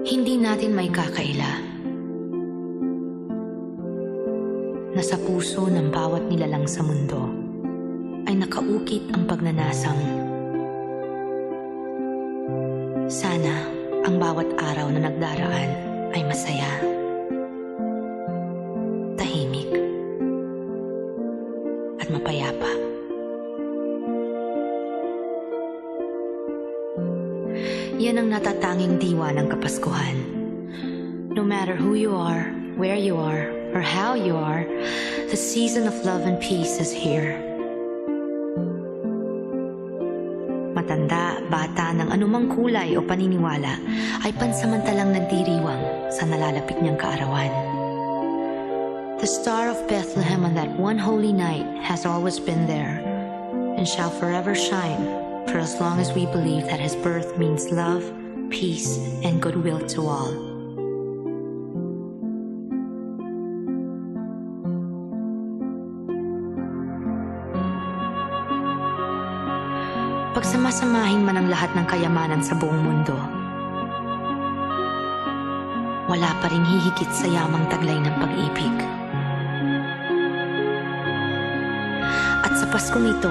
Hindi natin may kakaila na sa puso ng bawat nilalang sa mundo ay nakaukit ang pagnanasang sana ang bawat araw na nagdaraan ay masaya, tahimik, at mapayapa. Yan ang natatanging diwa ng Kapaskuhan. No matter who you are, where you are, or how you are, the season of love and peace is here. Matanda, bata, ng anumang kulay o paniniwala ay pansamantalang nagdiriwang sa nalalapit niyang kaarawan. The star of Bethlehem on that one holy night has always been there and shall forever shine for as long as we believe that his birth means love, peace, and goodwill to all. Pagsamasamahin man ang lahat ng kayamanan sa buong mundo, wala pa ring hihigit sa yamang taglay ng pag-ibig. At sa Paskong ito,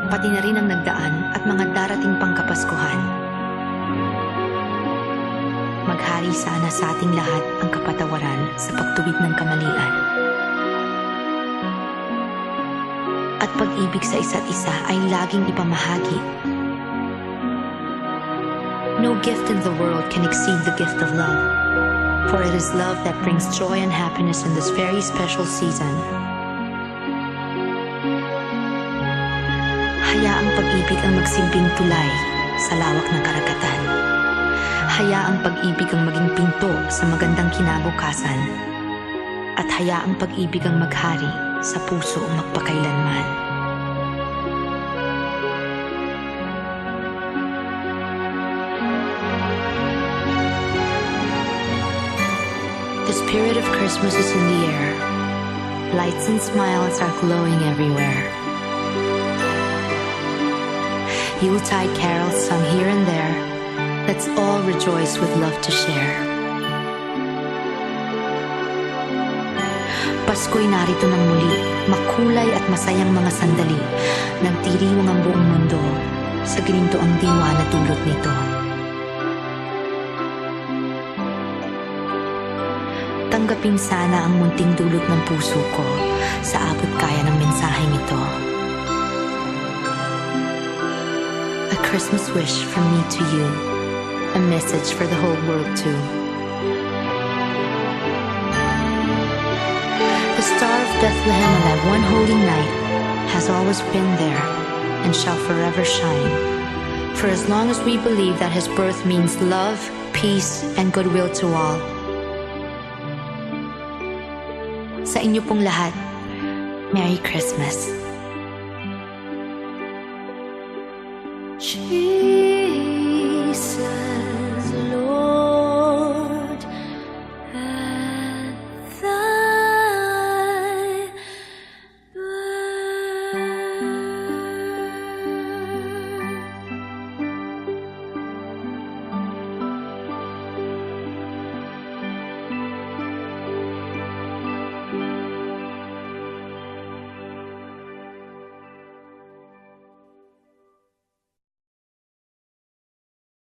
pati na rin ang nagdaan at mga darating pang Kapaskuhan, maghari sana sa ating lahat ang kapatawaran sa pagtuwid ng kamalian. At pag-ibig sa isa't isa ay laging ipamahagi. No gift in the world can exceed the gift of love, for it is love that brings joy and happiness in this very special season. Hayaang pag-ibig ang magsilbing tulay sa lawak ng karagatan. Hayaang pag-ibig ang maging pinto sa magandang kinabukasan. At hayaang pag-ibig ang maghari sa puso magpakailanman. The spirit of Christmas is in the air. Lights and smiles are glowing everywhere. Yuletide carols sung here and there. Let's all rejoice with love to share. Pasko'y narito ng muli, makulay at masayang mga sandali. Nagdiriwang ang buong mundo sa ginintoang diwa na dulot nito. Tanggapin sana ang munting dulot ng puso ko sa abot kaya ng mensaheng ito. A Christmas wish from me to you, a message for the whole world too. The star of Bethlehem on that one holy night has always been there and shall forever shine, for as long as we believe that his birth means love, peace, and goodwill to all. Sa inyo pong lahat, Merry Christmas. Jesus.